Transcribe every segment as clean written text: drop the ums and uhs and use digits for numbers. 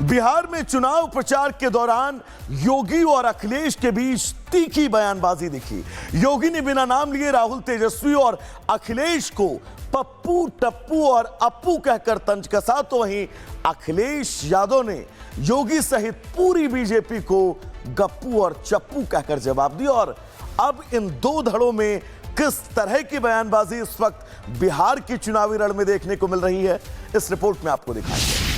बिहार में चुनाव प्रचार के दौरान योगी और अखिलेश के बीच तीखी बयानबाजी दिखी। योगी ने बिना नाम लिए राहुल तेजस्वी और अखिलेश को पप्पू, टप्पू और अप्पू कहकर तंज कसा, तो वहीं अखिलेश यादव ने योगी सहित पूरी बीजेपी को गप्पू और चप्पू कहकर जवाब दिया। और अब इन दो धड़ों में किस तरह की बयानबाजी इस वक्त बिहार की चुनावी रण में देखने को मिल रही है, इस रिपोर्ट में आपको दिखाएंगे।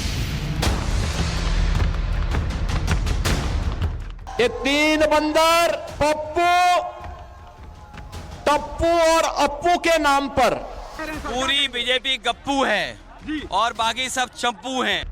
ये तीन बंदर पप्पू, टप्पू और अप्पू के नाम पर पूरी बीजेपी गप्पू है और बाकी सब चप्पू हैं।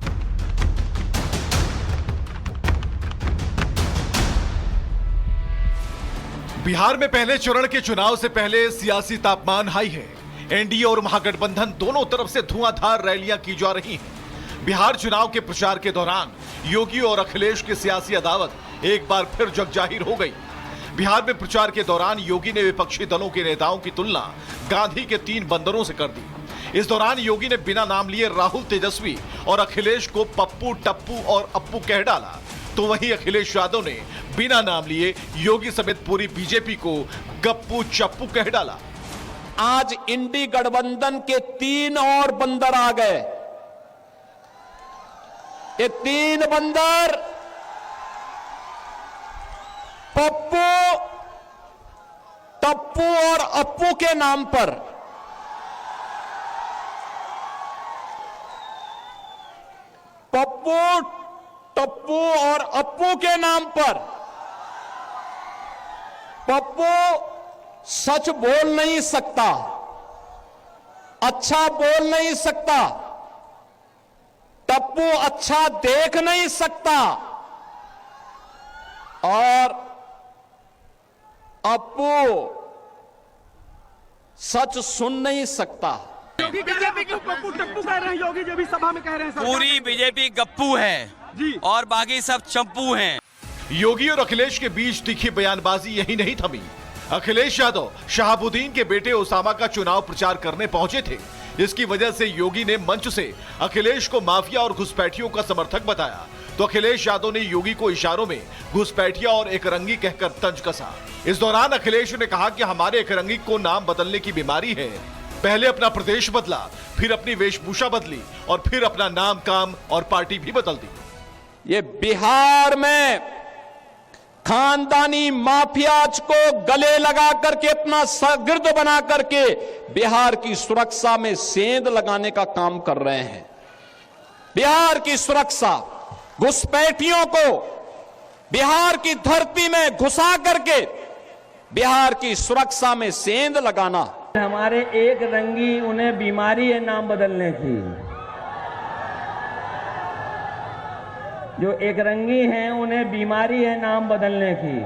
बिहार में पहले चरण के चुनाव से पहले सियासी तापमान हाई है। एनडीए और महागठबंधन दोनों तरफ से धुआंधार रैलियां की जा रही हैं। बिहार चुनाव के प्रचार के दौरान योगी और अखिलेश की सियासी अदावत एक बार फिर जगजाहिर हो गई। बिहार में प्रचार के दौरान योगी ने विपक्षी दलों के नेताओं की तुलना गांधी के तीन बंदरों से कर दी। इस दौरान योगी ने बिना नाम लिए राहुल तेजस्वी और अखिलेश को पप्पू, टप्पू और अप्पू कह डाला, तो वहीं अखिलेश यादव ने बिना नाम लिए योगी समेत पूरी बीजेपी को गप्पू, चप्पू कह डाला। आज इंडी गठबंधन के तीन और बंदर आ गए। ये तीन बंदर पप्पू, टप्पू और अप्पू के नाम पर पप्पू, टप्पू और अप्पू के नाम पर पप्पू सच बोल नहीं सकता, अच्छा बोल नहीं सकता, टप्पू अच्छा देख नहीं सकता और अप्पू सच सुन नहीं सकता। बीजेपी क्यों पप्पू टप्पू कह रहे हैं? योगी जो भी सभा में कह रहे हैं पूरी बीजेपी गप्पू है और बाकी सब चप्पू हैं। योगी और अखिलेश के बीच तीखी बयानबाजी यही नहीं थमी। अखिलेश यादव शहाबुद्दीन के बेटे ओसामा का चुनाव प्रचार करने पहुंचे थे। इसकी वजह से योगी ने मंच से अखिलेश को माफिया और घुसपैठियों का समर्थक बताया, तो अखिलेश यादव ने योगी को इशारों में घुसपैठिया और एकरंगी कहकर तंज कसा। इस दौरान अखिलेश ने कहा कि हमारे एकरंगी को नाम बदलने की बीमारी है। पहले अपना प्रदेश बदला, फिर अपनी वेशभूषा बदली और फिर अपना नाम, काम और पार्टी भी बदल दी। ये बिहार में खानदानी माफियाज को गले लगा करके अपना शागिर्द बना करके बिहार की सुरक्षा में सेंध लगाने का काम कर रहे हैं। बिहार की सुरक्षा, घुसपैठियों को बिहार की धरती में घुसा करके बिहार की सुरक्षा में सेंध लगाना। हमारे एक रंगी उन्हें बीमारी है नाम बदलने की। जो एक रंगी हैं उन्हें बीमारी है नाम बदलने की।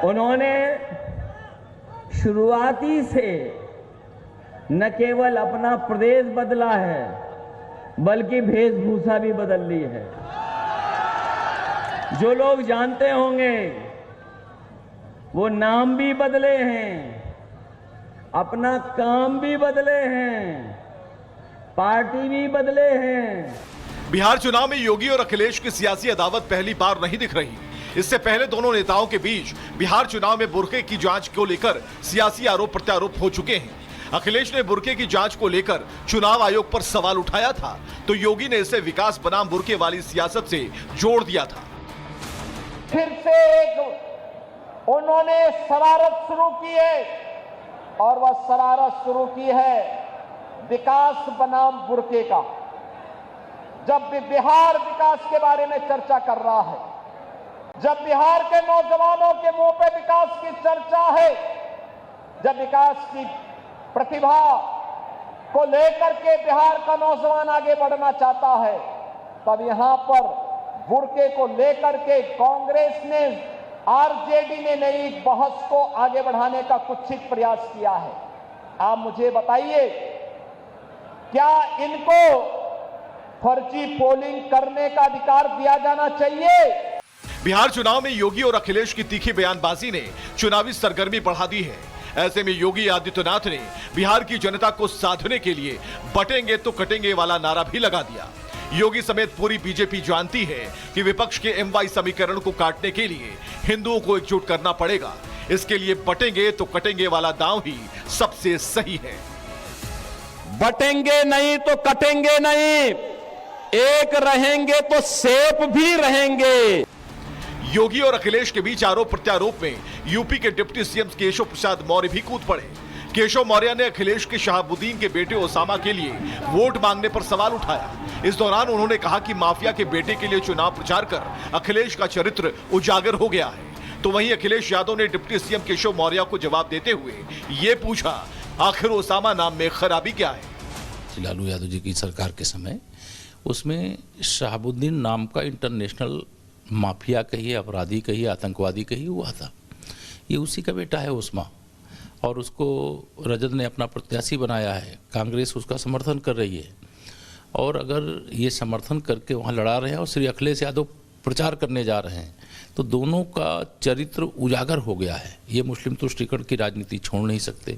उन्होंने शुरुआती से न केवल अपना प्रदेश बदला है बल्कि वेशभूषा भी बदल ली है। जो लोग जानते होंगे वो नाम भी बदले हैं, अपना काम भी बदले हैं, पार्टी भी बदले हैं। बिहार चुनाव में योगी और अखिलेश की सियासी अदावत पहली बार नहीं दिख रही। इससे पहले दोनों नेताओं के बीच बिहार चुनाव में बुर्के की जांच को लेकर सियासी आरोप प्रत्यारोप हो चुके हैं। अखिलेश ने बुर्के की जांच को लेकर चुनाव आयोग पर सवाल उठाया था, तो योगी ने इसे विकास बनाम बुर्के वाली सियासत से जोड़ दिया था। फिर से एक उन्होंने शरारत शुरू की है और वह शरारत शुरू की है विकास बनाम बुर्के का। जब भी बिहार विकास के बारे में चर्चा कर रहा है, जब बिहार के नौजवानों के मुंह पे विकास की चर्चा है, जब विकास की प्रतिभा को लेकर के बिहार का नौजवान आगे बढ़ना चाहता है, तब यहां पर बुर्के को लेकर के कांग्रेस ने, आरजेडी ने नई बहस को आगे बढ़ाने का कुत्सित प्रयास किया है। आप मुझे बताइए, क्या इनको फर्जी पोलिंग करने का अधिकार दिया जाना चाहिए? बिहार चुनाव में योगी और अखिलेश की तीखी बयानबाजी ने चुनावी सरगर्मी बढ़ा दी है। ऐसे में योगी आदित्यनाथ ने बिहार की जनता को साधने के लिए बटेंगे तो कटेंगे वाला नारा भी लगा दिया। योगी समेत पूरी बीजेपी जानती है कि विपक्ष के MY समीकरण को काटने के लिए हिंदुओं को एकजुट करना पड़ेगा। इसके लिए बटेंगे तो कटेंगे वाला दांव ही सबसे सही है। बटेंगे नहीं तो कटेंगे नहीं, एक रहेंगे तो सेफ भी रहेंगे। योगी और अखिलेश के बीच आरोप प्रत्यारोप में यूपी के डिप्टी सीएम केशव प्रसाद मौर्य भी कूद पड़े। केशव मौर्य ने अखिलेश के शहाबुद्दीन के बेटे ओसामा के लिए वोट मांगने पर सवाल उठाया। इस दौरान उन्होंने कहा कि माफिया के बेटे के लिए चुनाव प्रचार कर अखिलेश का चरित्र उजागर हो गया है। तो वहीं अखिलेश यादव ने डिप्टी सीएम केशव मौर्य को जवाब देते हुए ये पूछा, आखिर ओसामा नाम में खराबी क्या है? लालू यादव जी की सरकार के समय उसमें शहाबुद्दीन नाम का इंटरनेशनल माफिया कहिए, अपराधी कहिए, आतंकवादी कहिए हुआ था। ये उसी का बेटा है ओसामा, और उसको रजत ने अपना प्रत्याशी बनाया है। कांग्रेस उसका समर्थन कर रही है, और अगर ये समर्थन करके वहाँ लड़ा रहे हैं और श्री अखिलेश यादव प्रचार करने जा रहे हैं, तो दोनों का चरित्र उजागर हो गया है। ये मुस्लिम तुष्टीकरण की राजनीति छोड़ नहीं सकते।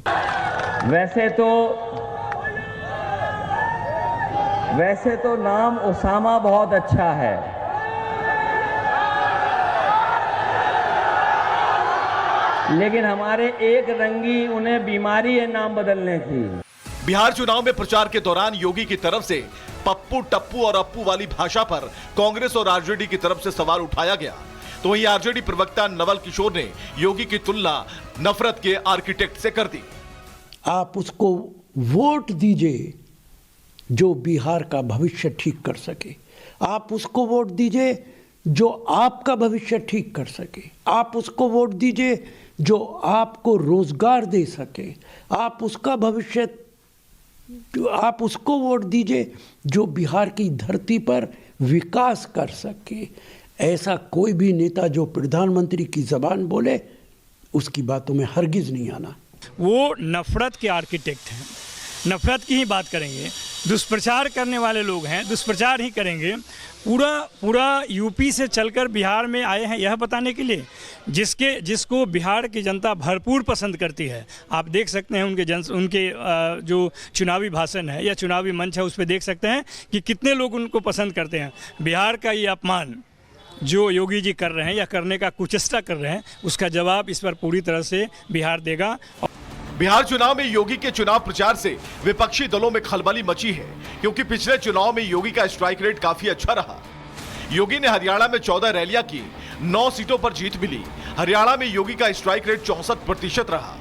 वैसे तो नाम ओसामा बहुत अच्छा है, लेकिन हमारे एक रंगी उन्हें बीमारी है नाम बदलने की। बिहार चुनाव में प्रचार के दौरान योगी की तरफ से पप्पू, टप्पू और अप्पू वाली भाषा पर कांग्रेस और आरजेडी की तरफ से सवाल उठाया गया। तो वहीं आरजेडी प्रवक्ता नवल किशोर ने योगी की तुलना नफरत के आर्किटेक्ट से कर दी। आप उसको वोट दीजिए जो बिहार का भविष्य ठीक कर सके। आप उसको वोट दीजिए जो आपका भविष्य ठीक कर सके। आप उसको वोट दीजिए जो आपको रोजगार दे सके। आप उसको वोट दीजिए जो बिहार की धरती पर विकास कर सके। ऐसा कोई भी नेता जो प्रधानमंत्री की जबान बोले उसकी बातों में हरगिज नहीं आना। वो नफरत के आर्किटेक्ट हैं, नफरत की ही बात करेंगे। दुष्प्रचार करने वाले लोग हैं, दुष्प्रचार ही करेंगे। पूरा यूपी से चलकर बिहार में आए हैं यह बताने के लिए जिसको बिहार की जनता भरपूर पसंद करती है। आप देख सकते हैं उनके जो चुनावी भाषण है या चुनावी मंच है उस पर देख सकते हैं कि कितने लोग उनको पसंद करते हैं। बिहार का ये अपमान जो योगी जी कर रहे हैं या करने का कुचेष्टा कर रहे हैं, उसका जवाब इस पर पूरी तरह से बिहार देगा। बिहार चुनाव में योगी के चुनाव प्रचार से विपक्षी दलों में खलबली मची है, क्योंकि पिछले चुनाव में योगी का स्ट्राइक रेट काफी अच्छा रहा। योगी ने हरियाणा में 14 रैलियां की, 9 सीटों पर जीत मिली। हरियाणा में योगी का स्ट्राइक रेट 64% रहा।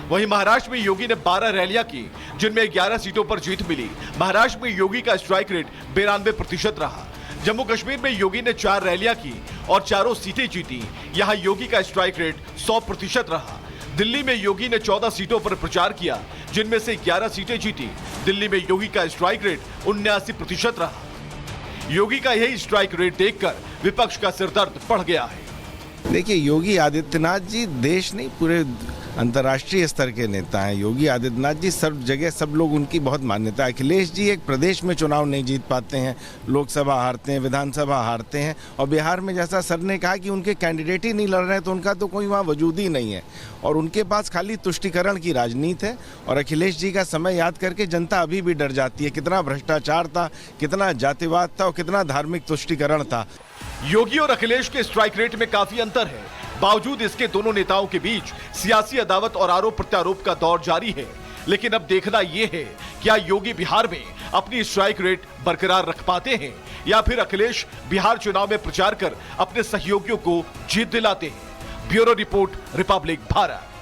वहीं महाराष्ट्र में योगी ने 12 रैलियां की, जिनमें 11 सीटों पर जीत मिली। महाराष्ट्र में योगी का स्ट्राइक रेट 92% रहा। जम्मू कश्मीर में योगी ने 4 रैलियां की और चारों सीटें जीती। यहां योगी का स्ट्राइक रेट 100% रहा। दिल्ली में योगी ने 14 सीटों पर प्रचार किया, जिनमें से 11 सीटें जीती। दिल्ली में योगी का स्ट्राइक रेट 79% रहा। योगी का यही स्ट्राइक रेट देखकर विपक्ष का सिरदर्द बढ़ गया है। देखिए, योगी आदित्यनाथ जी देश नहीं पूरे अंतर्राष्ट्रीय स्तर के नेता हैं। योगी आदित्यनाथ जी सब जगह सब लोग उनकी बहुत मान्यता है। अखिलेश जी एक प्रदेश में चुनाव नहीं जीत पाते हैं, लोकसभा हारते हैं, विधानसभा हारते हैं, और बिहार में जैसा सर ने कहा कि उनके कैंडिडेट ही नहीं लड़ रहे हैं, तो उनका तो कोई वहाँ वजूद ही नहीं है, और उनके पास खाली तुष्टीकरण की राजनीति है। और अखिलेश जी का समय याद करके जनता अभी भी डर जाती है। कितना भ्रष्टाचार था, कितना जातिवाद था और कितना धार्मिक तुष्टीकरण था। योगी और अखिलेश के स्ट्राइक रेट में काफी अंतर है। बावजूद इसके दोनों नेताओं के बीच सियासी अदावत और आरोप प्रत्यारोप का दौर जारी है। लेकिन अब देखना यह है, क्या योगी बिहार में अपनी स्ट्राइक रेट बरकरार रख पाते हैं, या फिर अखिलेश बिहार चुनाव में प्रचार कर अपने सहयोगियों को जीत दिलाते हैं। Bureau report, Republic Bharat.